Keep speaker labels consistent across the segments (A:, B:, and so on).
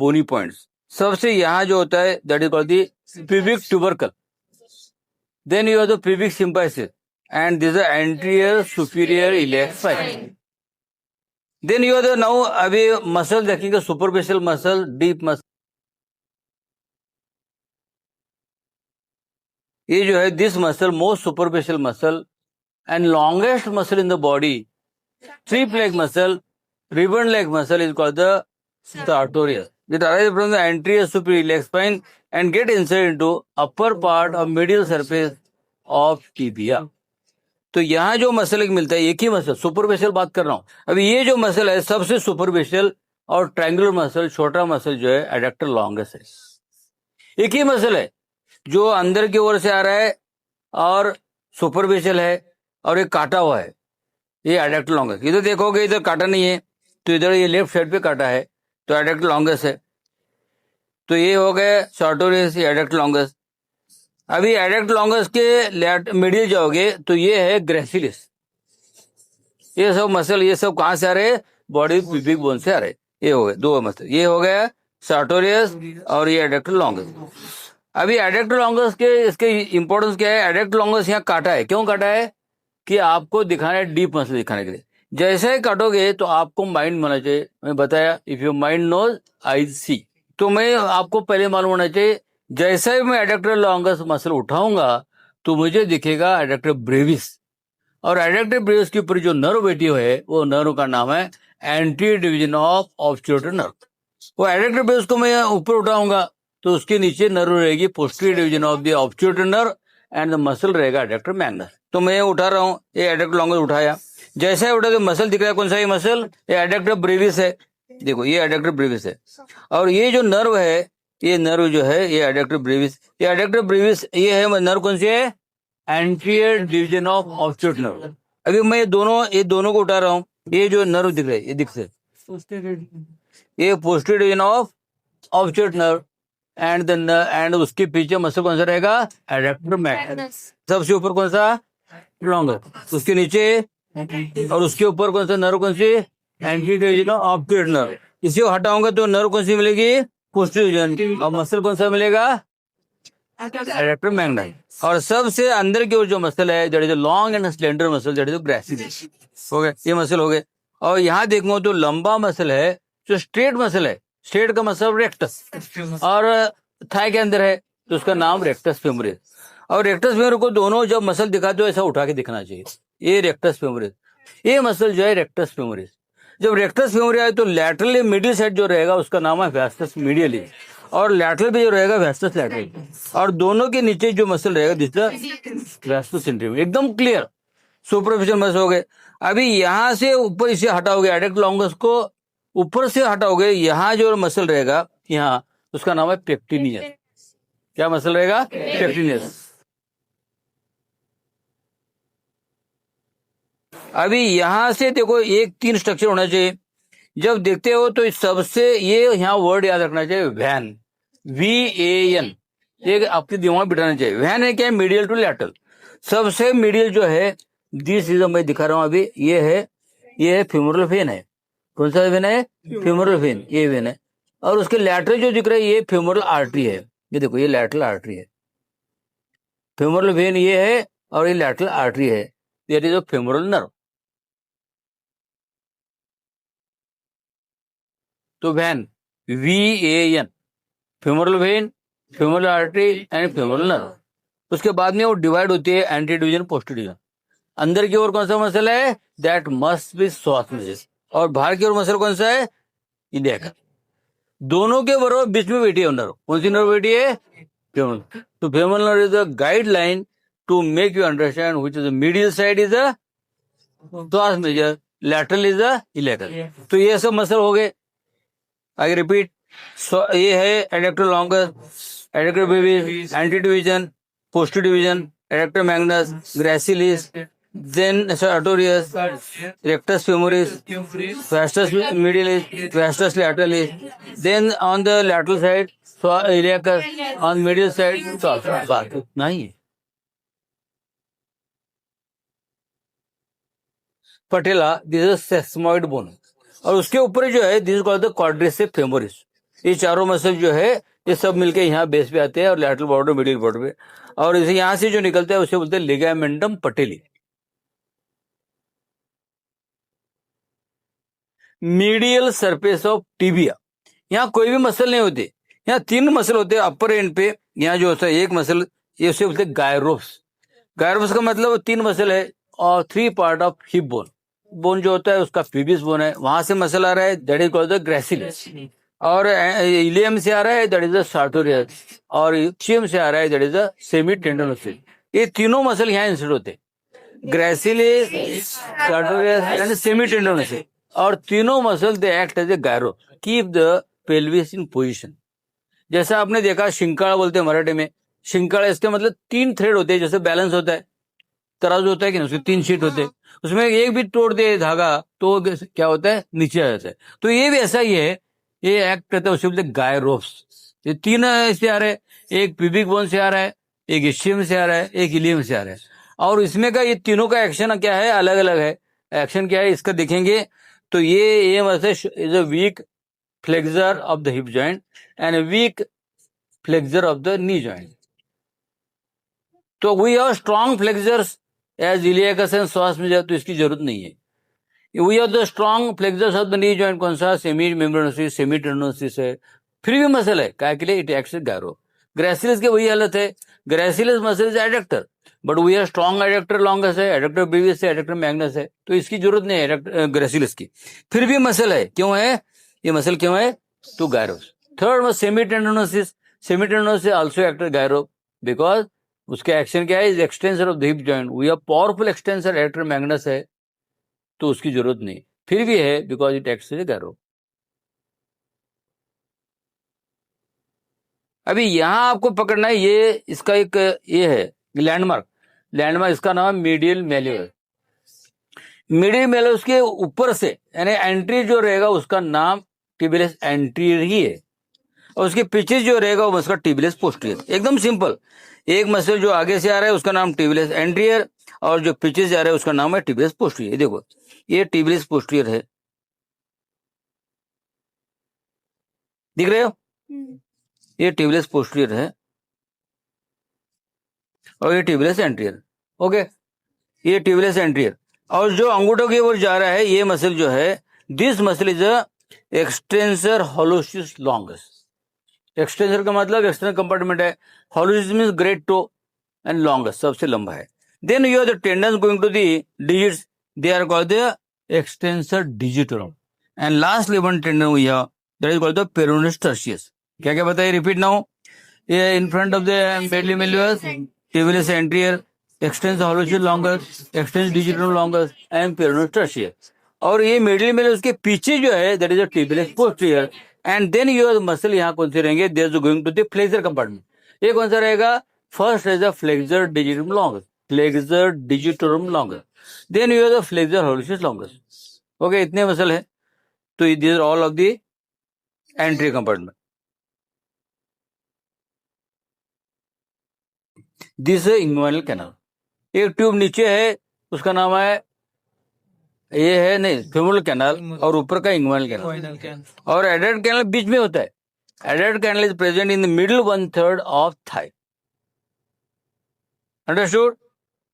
A: बोनी points. सबसे यहाँ जो होता है that is called the pubic tubercle. Then you have the pubic symphysis, and this is the anterior superior iliac spine. Then you have the now अभी muscle देखेंगे, superficial muscle, deep muscle. ये जो है this muscle most superficial muscle and longest muscle in the body, strip leg muscle, ribbon leg muscle is called the sartorius. It arises from the anterior superior iliac spine and get inserted into upper part of medial surface of tibia. तो यहाँ जो muscle एक मिलता है, एक ही muscle, superficial बात कर रहा हूँ अभी। ये जो मसल है सबसे सुपरफिशियल और ट्रायंगुलर मसल, छोटा मसल जो है एडक्टर लॉन्गस है। एक ही मसल है जो अंदर की ओर से आ रहा है और सुपरफिशियल है और एक काटा हुआ है, ये एडक्टर लॉन्गस। इधर देखोगे इधर काटा नहीं है, तो इधर ये लेफ्ट साइड पे काटा है, तो एडक्टर लॉन्गस है। तो ये हो गया sartorius, ये एडक्टर लॉन्गस। अभी एडक्टर लॉन्गस के मिडिल जाओगे तो ये है ग्रेसिलिस। ये सब मसल, ये सब कहां से आ रहे हैं? बॉडी प्यूबिक बोन से आ रहे। ये हो गए दो मसल, ये हो गया sartorius और ये एडक्टर लॉन्गस। अभी एडक्टर लॉन्गस के इसके इंपॉर्टेंस क्या है? एडक्टर लॉन्गस यहाँ काटा है, क्यों काटा है? कि आपको दिखाना है, डीप मसल दिखाने के लिए। जैसे ही काटोगे तो आपको माइंड होना चाहिए। मैं बताया if you mind nose eyes सी, तो मैं आपको पहले मालूम होना चाहिए। जैसे ही मैं एडक्टर लॉन्गस मसल उठाऊंगा तो मुझे दिखेगा एडक्टर ब्रेविस, और एडक्टर ब्रेविस के ऊपर जो नर्व बैठी है वो नर्व का नाम है anterior division of obturator nerve. वो एडक्टर ब्रेविस को मैं ऊपर उठाऊंगा तो उसके नीचे नर्व रहेगी posterior division of the obturator nerve and the muscle रहेगा एडक्टर मैग्नस। तो मैं उठा रहा हूँ, ये एडक्टर लॉन्गस उठाया, जैसे ही उठा तो मसल दिख रहा है, कौन सा ये मसल? ये एडक्टर ब्रेविस है। देखो ये एडक्टर ब्रेविस है, और ये जो नर्व है, ये नर्व जो है ये एडक्टर ब्रेविस। ये एडक्टर ब्रेविस ये है नर्व, कौन सी है? Anterior division of obturator nerve. अभी मैं ये दोनों को उठा रहा हूँ, ये जो नर्व दिख रहे हैं ये दिख से, ये posterior division of obturator nerve and उसके पीछे मसल कौन सा रहेगा? Adductor magnus. सबसे ऊपर कौन सा? लॉन्गस। उसके नीचे और उसके ऊपर कौन सा नर्व? कौन सी? Anterior division of obturator nerve. इसी को हटाऊंगा तो नर्व कौन सी मिलेगी? Posterior division. और मसल कौन सा मिलेगा? Adductor Magnus. और सबसे अंदर की ओर जो मसल है that is long and slender muscle, that is gracilis. हो गए ये मसल हो गए। और यहाँ देखो तो लंबा मसल है जो स्ट्रेट मसल है। स्ट्रेट का मतलब रेक्टस, और थाई के अंदर है तो उसका नाम रेक्टस फेमोरिस। और रेक्टस फेमोरिस को दोनों जब मसल दिखाते हो ऐसा उठा के दिखना चाहिए, ये रेक्टस फेमोरिस। ये मसल जो है रेक्टस फेमोरिस। जब रेक्टस फेमोरिस आए तो लैटरली मिडिल साइड जो रहेगा उसका नाम है वास्टस मीडियली, और लैटरल भी जो रहेगा वास्टस लैटरल, और दोनों के नीचे जो मसल रहेगा दिस वास्टस इंटीरियर। एकदम क्लियर सुपरफिशियल मसल हो गए। अभी यहाँ से ऊपर इसे हटाओगे, एडक्टर लॉन्गस को ऊपर से हटाओगे, यहाँ जो मसल रहेगा यहाँ, उसका नाम है पेक्टिनियस। क्या मसल रहेगा? पेक्टिनियस। अभी यहां से देखो एक तीन स्ट्रक्चर होना चाहिए। जब देखते हो तो सबसे ये यहाँ वर्ड याद रखना चाहिए, वैन, VAN। ये आपके दिमाग में बिठाना चाहिए। वैन है क्या? Medial to lateral. सबसे मीडियल जो है दिस इज, मैं दिखा रहा हूं अभी, ये है फेमोरल वेन है। कौन सा वेन है? फेमोरल वेन, ये वेन है। और उसके लैटरल जो दिख रहा है ये फेमोरल आर्टरी है। ये देखो ये लैटरल आर्टरी है, फेमोरल वेन ये है, और ये लैटरल आर्टरी है, that is a femoral nerve. तो VAN, VAN, femoral vein, femoral artery and femoral nerve. उसके बाद में वो डिवाइड होती है एंटी डिवीजन, पोस्ट डिवीजन। अंदर की ओर कौन सा मसल है? That must be soft muscle. और बाहर की ओर मसल कौन सा है? इलियक। दोनों के बराबर बीच में बैठी है नर्व। कौन सी नर्व बैठी है? फेमोरल। तो femoral nerve is a guideline to make you understand which is the middle side is a soft muscle, lateral is a iliac. तो ये सब मसल हो गए। आई रिपीट, ये है adductor longus, adductor Brevis, anti division, posterior division, adductor Magnus, gracilis, then sartorius, rectus femoris, vastus medialis, vastus lateralis. Then on the lateral side, iliacus, on medial side, बात उतना ही है। पटेला, this is सेस्मोइड bone, और उसके ऊपर जो है this is called the quadriceps femoris. ये चारों मसल जो है ये सब मिलके यहाँ बेस पे आते हैं और लैटरल बॉर्डर मिडिल बॉर्डर पे, और इसे यहाँ से जो निकलता है उसे बोलते हैं ligamentum patellae. Medial surface of tibia, यहाँ कोई भी मसल नहीं होते, यहाँ 3 मसल होते हैं अपर एंड पे। यहाँ जो होता है एक मसल, ये उसे बोलते हैं गायरोप्स। गायरोप्स का मतलब 3 मसल है और 3 part of hip bone. Bone जो होता है उसका प्यूबिस बोन है, वहां से मसल आ रहा है, that is called the gracilis. और इलियम से आ रहा है, दैट इज द सार्टोरियस। और इचियम से आ रहा है, that is the semi tendinosus. ये तीनों मसल यहाँ इंसर्ट होते हैं, gracilis, sartorius and semi tendinosus. और तीनों muscle they act as a gyro, keep the pelvis in position. जैसा आपने देखा शिंकाड़ा बोलते हैं मराठी में, शिंकाड़ा इसके मतलब 3 थ्रेड होते हैं, जैसे बैलेंस होता है, तराजू होता है कि नहीं, उसके 3 शीट होते हैं, उसमें एक भी तोड़ दे धागा तो क्या होता है, नीचे आ जाता है। तो ये भी ऐसा ही है, ये एक्ट करता है, उसे बोलते हैं गायरोप्स। ये 3 इससे आ रहे हैं, एक प्यूबिक बोन से आ रहा है, एक इशियम से आ रहा है, एक इलियम से आ रहा है। और इसमें का ये तीनों का एक्शन क्या है, अलग अलग है। एक्शन क्या है इसका देखेंगे तो ये मतलब is a weak flexor of the hip joint and weak flexor of the knee joint. तो we have strong flexors as iliacus and psoas में जाए तो इसकी जरूरत नहीं है। We have the strong flexors of the knee joint, कौन सा, सेमी मेम्ब्रेनोसिस, सेमी टेंडनोसिस है, फ्री भी मसल है, काय के लिए, इट एक्ट्स गायरो। ग्रेसिलिस की वही हालत है, gracilis muscle is adductor, but we have strong adductor longus है, एडक्टर ब्रीवियस है, एडक्टर मैग्नस है, तो इसकी जरूरत नहीं है ग्रेसिलिस की। फिर भी मसल है, क्यों है ये मसल, क्यों है, टू गायरोस। थर्ड में semitendinosus, semitendinosus also actor gyro, because उसका एक्शन क्या है, is extensor of the hip joint. We have powerful extensor, adductor magnus है, तो उसकी जरूरत नहीं, फिर भी है because it acts as gyro. अभी यहां आपको पकड़ना है, ये इसका एक ये है लैंडमार्क, लैंडमार्क इसका नाम है मीडियल मेल्यूस। मीडियल मेल्यूस के ऊपर से यानी एंट्री जो रहेगा उसका नाम टिबियस एंटीरियर ही है, और उसके पीछे जो रहेगा वो उसका टिबियस पोस्टीरियर। एकदम सिंपल, एक मसल जो आगे से आ रहा है उसका नाम टिबियस एंटीरियर, और जो पीछे से आ रहा है उसका नाम है टिबियस पोस्टीरियर। देखो ये टिबियस पोस्टीरियर है, दिख रहे हो, ये टिबियस पोस्टीरियर है और ये टिबियस एंटीरियर। ओके, ये टिबियस एंटीरियर, और जो अंगूठों की ओर जा रहा है ये मसल जो है, this muscle is a extensor hallucis longus. Extensor का मतलब एक्सटर्नल कंपार्टमेंट है, hallucis means great toe and longus, सबसे लंबा है। Then you are the tendons going to the digits, they are called the extensor digitorum, and lastly one tendon we have that is called the peroneus tertius. क्या क्या बताइए, repeat now, ये in front of the medial malleolus, tibialis anterior, extensor hallucis longus, extensor digitorum longus and peroneus tertius. और ये middle में उसके पीछे जो है that is a tibialis posterior, and then your muscle यहाँ कौन से रहेंगे, there is going to the flexor compartment. ये कौन सा रहेगा, first is the flexor digitorum longus, flexor digitorum longus, then you are the flexor hallucis longus. Okay, इतने muscle है, तो these are all of the entry compartment. This inguinal canal, एक tube नीचे है उसका नाम है, ये है नहीं फेमोरल कैनाल, और ऊपर का इंग्वाइनल कैनाल, और एडल्ट कैनाल बीच में होता है। Adult canal is present in the middle 1/3 of thigh. Understood?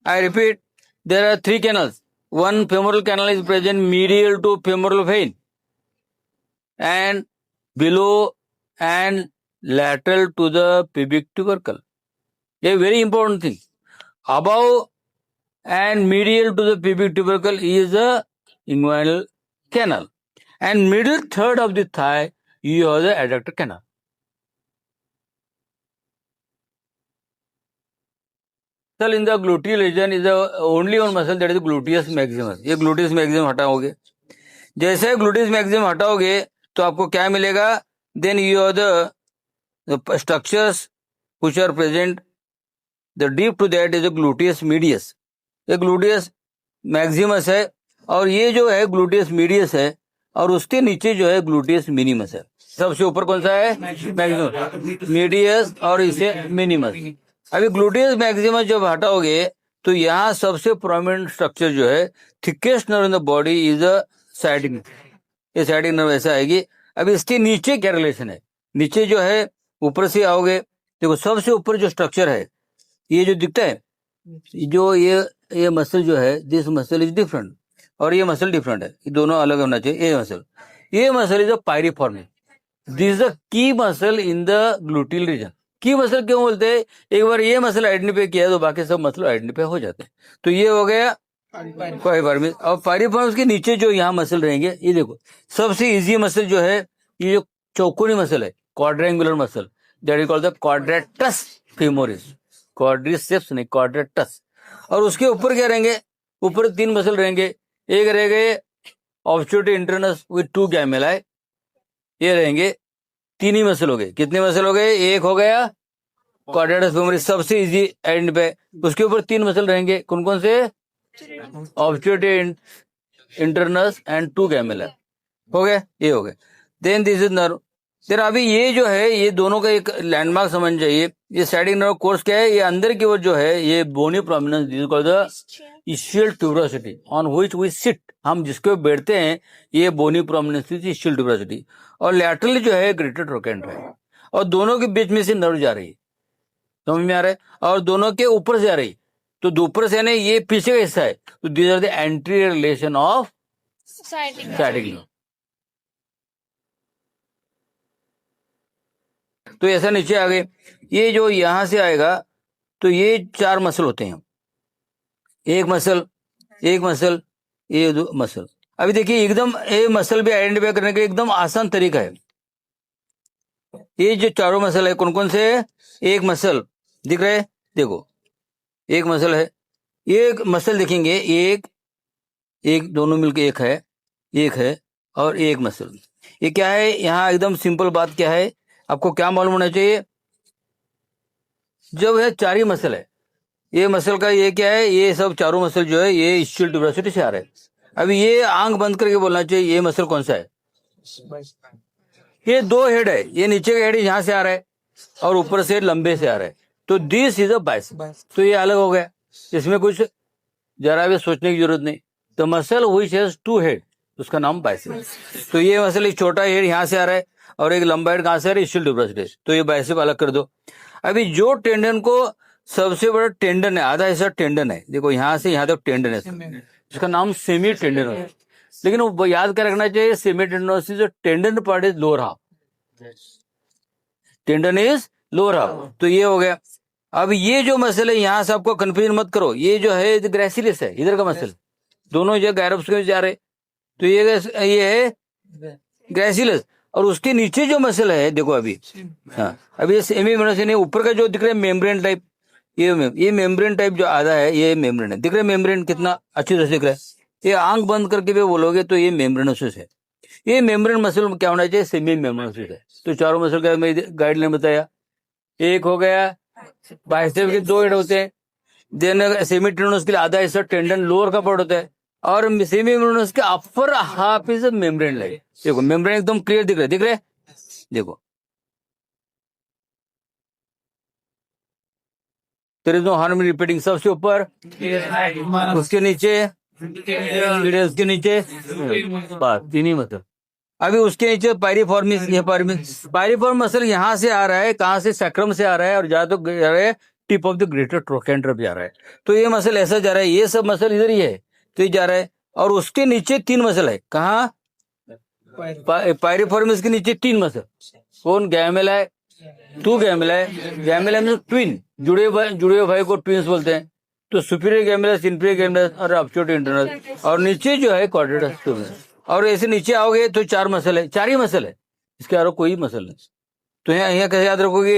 A: I repeat, there are 3 canals, one femoral canal is present medial to femoral vein and below and lateral to the pubic tubercle. A very important thing, above and medial to the pubic tubercle is a inguinal canal, and middle third of the thigh you have the adductor canal. Muscle in the gluteal region is the only one muscle that is gluteus maximus. ये gluteus maximus हटाओगे, जैसे gluteus maximus हटाओगे तो आपको क्या मिलेगा, then you have the structures which are present. The deep to that is the gluteus medius. ये gluteus maximus है, और ये जो है gluteus medius है, और उसके नीचे जो है gluteus minimus है। सबसे ऊपर कौन सा है, maximus, medius, और इसे minimus। अभी ग्लूटियस मैक्सिमस जब हटाओगे तो यहाँ सबसे प्रोमिनेंट स्ट्रक्चर जो है, thickest nerve in the body is a साइडिक, ये साइडिक नर्व ऐसा आएगी। अभी इसके नीचे क्या रिलेशन है, नीचे जो है ऊपर से आओगे, देखो सबसे ऊपर जो स्ट्रक्चर है ये जो दिखता है, जो ये मसल जो है, दिस मसल इज डिफरेंट और ये मसल डिफरेंट है, ये दोनों अलग होना चाहिए। ये muscle is a piriformis, this is the key muscle in the gluteal region. Key muscle क्यों बोलते हैं? एक बार ये मसल आइडेंटिफाई किया तो बाकी सब मसल आइडेंटिफाई हो जाते हैं। तो ये हो गया पायरिफॉर्म। और पायरिफॉर्म के नीचे जो यहाँ मसल रहेंगे, ये देखो सबसे इजी मसल जो है ये जो चौकोनी मसल है, quadrangular muscle, that is called the quadratus femoris. Quadriceps नहीं, क्वाड्रेटस। और उसके ऊपर क्या रहेंगे? ऊपर 3 मसल रहेंगे। एक रहेंगे ऑब्स्ट्यूटिव इंटरनस विद 2 गैमेलाई, ये रहेंगे 3 ही मसल हो गए। कितने मसल हो गए? एक हो गया क्वाड्रेटस फेमोरिस, सबसे इजी एंड पे। उसके ऊपर 3 मसल रहेंगे, कौन कौन से? ऑब्स्ट्यूटिव इंटरनस एंड 2 गैमेलाई। हो गए, ये हो गए। Then this is nerve. फिर अभी ये जो है, ये दोनों का एक लैंडमार्क समझ जाइए। ये साइडिक नर्व कोर्स क्या है? ये अंदर की ओर जो है ये bony prominence, this is called the ischial tuberosity on which we sit, हम जिसके ऊपर बैठते हैं ये बोनी प्रोमिनेंस ischial tuberosity। और लैटरली जो है ग्रेटर ट्रोकेंटर है, और दोनों के बीच में से नर्व जा रही है, समझ में आ रहा है? और दोनों के ऊपर से आ रही, तो ऊपर से नहीं, ये पीछे का हिस्सा है, तो these are the anterior relation of sciatic nerve. तो ऐसा नीचे आ गए। ये जो यहां से आएगा तो ये 4 मसल होते हैं, एक मसल, ये 2 मसल। अभी देखिए एकदम ये मसल भी आइडेंटिफाई करने का एकदम आसान तरीका है। ये जो चारों मसल है कौन कौन से? एक मसल दिख रहे है, देखो एक मसल है, एक मसल देखेंगे, एक दोनों मिलके एक है और एक मसल। ये क्या है? यहाँ एकदम सिंपल बात क्या है, आपको क्या मालूम होना चाहिए? जब है 4 ही मसल है, ये मसल का ये क्या है? ये सब चारों मसल जो है ये ischial tuberosity से आ रहे हैं। अभी ये आंख बंद करके बोलना चाहिए ये मसल कौन सा है? ये 2 हेड है, ये नीचे का हेड यहाँ से आ रहा है और ऊपर से लंबे से आ रहा है, तो दिस इज अ बाइसेप्स। तो ये अलग हो गया, इसमें कुछ जरा भी सोचने की जरूरत नहीं। तो मसल व्हिच हैज 2 हेड, उसका नाम बाइसेप्स। तो ये मसल एक छोटा हेड यहाँ से आ रहा है और एक लंबा हेड कहाँ से आ रहा है? ischial tuberosity। तो ये बाइसेप अलग कर दो। अभी जो टेंडन को सबसे बड़ा टेंडन है, आधा हिस्सा टेंडन है, देखो यहां से यहां तक टेंडन है, इसका नाम सेमी टेंडन है। लेकिन वो याद कर रखना चाहिए, सेमी टेंडनोसिस जो tendon part is lower half, tendon is lower half. तो ये हो गया। अब ये जो मसल है यहां से आपको कंफ्यूजन मत करो, ये जो है ग्रेसिलिस है, इधर का मसल, दोनों जो गैरब्स के जा रहे, तो ये है ग्रेसिलिस। और उसके नीचे जो मसल है देखो अभी, हाँ अभी ये सेमी मेम्ब्रेन, ऊपर का जो दिख रहा है मेम्ब्रेन टाइप, ये मेम्ब्रेन टाइप जो आधा है ये मेम्ब्रेन है, दिख रहा है मेम्ब्रेन कितना अच्छी तरह से दिख रहा है। ये आंख बंद करके भी बोलोगे तो ये मेम्ब्रेनोसिस है। ये मेम्ब्रेन मसल क्या होना चाहिए? सेमी मेम्ब्रेनोसिस है। तो चारों मसल का मैं गाइडलाइन बताया। एक हो गया बाइसेप के 2 हेड होते हैं, देन सेमी टेंडनोस के लिए आधा हिस्सा टेंडन लोअर का पार्ट होता है, और सेमी मेम्ब्रेनोस के upper half is membrane like. देखो मेम्ब्रेन एकदम क्लियर दिख रहे देखो, there is no harm in repeating. सबसे ऊपर, उसके नीचे, उसके नीचे, बस 3 ही मतलब। अभी उसके नीचे पायरिफॉर्मिस, ये पायरिफॉर्म मसल यहाँ से आ रहा है, कहाँ से? सैक्रम से आ रहा है, और जा तो जा रहा है tip of the greater trochanter भी आ रहा है। तो ये मसल ऐसा जा रहा है, ये सब मसल इधर ही है, तो ये जा रहा है। और उसके नीचे 3 मसल है, कहाँ? पायरिफॉर्मिस के नीचे 3 मसल, कौन? गैमेलाई, 2 गैमेलाई। गैमेलाई में ट्विन, जुड़े हुए भाई को ट्विन्स बोलते हैं। तो सुपीरियर गैमेलस, इंफीरियर गैमेलस और ऑब्स्ट्यूटिव इंटरनल, और नीचे जो है क्वाड्रेटस ट्यूबरस। और ऐसे नीचे आओगे तो 4 मसल है, 4 ही मसल है, इसके और कोई मसल नहीं। तो यहाँ कैसे याद रखोगे?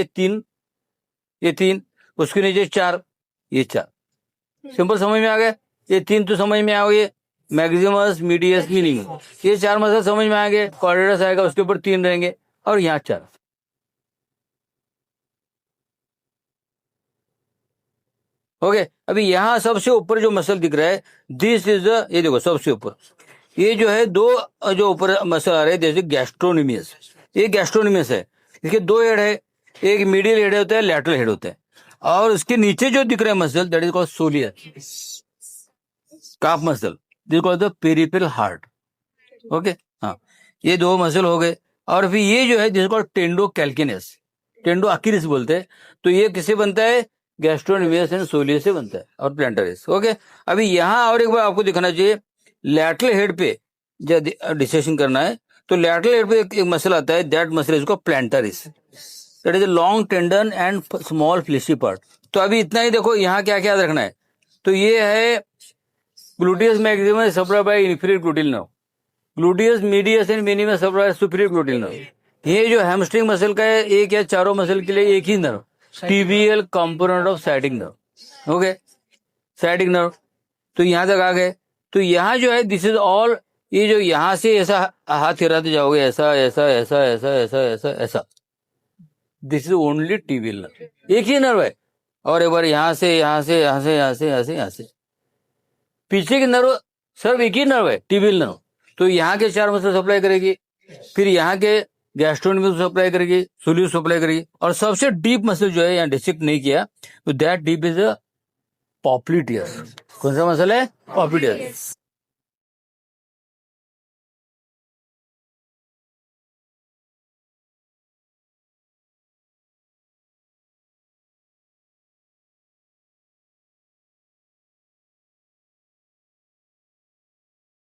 A: ये तीन, उसके नीचे 4, ये 4। सिंपल समझ में आ गया? ये 3 तो समझ में आओगे, मैक्सिमस, मीडियस, मिनिमम, ये 4 मसल समझ में आएंगे। क्वाड्रेटस आएगा, उसके ऊपर 3 रहेंगे, और यहाँ 4। ओके, अभी यहाँ सबसे ऊपर जो मसल दिख रहा है, दिस इज ये देखो सबसे ऊपर, ये जो है 2 जो ऊपर मसल आ रहे हैं, जैसे गैस्ट्रोनिमियस, ये गैस्ट्रोनिमियस है, इसके 2 हेड है, एक मीडियल हेड होता है, लैटरल हेड होता है। और उसके नीचे जो दिख रहा है muscle, that is called soleus calf muscle, this called the peripheral heart. Okay, हाँ ये 2 मसल हो गए। और फिर ये जो है जिसको टेंडो कैल्किनस, टेंडो अकिलिस बोलते हैं, तो ये किससे बनता है? गैस्ट्रोनिमियस एंड सोलियस से बनता है और प्लांटरिस। ओके, अभी यहाँ और एक बार आपको दिखाना चाहिए, लैटरल हेड पे जब डिसेक्शन करना है तो लैटरल हेड पे एक मसल आता है, that muscle is called plantaris, that is a long tendon and small fleshy part. तो अभी इतना ही देखो, यहाँ क्या क्या रखना है, तो ये है gluteus maximum supply by inferior gluteal nerve, gluteus medius and minimum supply by superior gluteal nerve. ये जो हैमस्ट्रिंग मसल का है, एक या चारों मसल के लिए एक ही nerve, tibial component of sciatic nerve. Okay, sciatic nerve, तो यहां तक आ गए। तो यहाँ जो है दिस इज ऑल, ये जो यहाँ से ऐसा हाथ हिलाते जाओगे, ऐसा ऐसा ऐसा ऐसा ऐसा ऐसा ऐसा, दिस इज ओनली टीबीएल नर्व, एक ही नर्व है। और एक बार यहाँ से यहाँ से यहाँ से यहाँ से यहाँ से यहाँ से, पीछे की नर्व सिर्फ एक ही नर्व है, टीबीएल नर्व। तो यहाँ के चार मसल सप्लाई करेगी, फिर यहाँ के गैस्ट्रोनमियस सप्लाई करेगी, सोलियस सप्लाई करेगी, और सबसे डीप मसल जो है यहाँ डिसेक्ट नहीं किया, तो that deep is a popliteus. कौन सा मसल है? पॉप्लिटियस।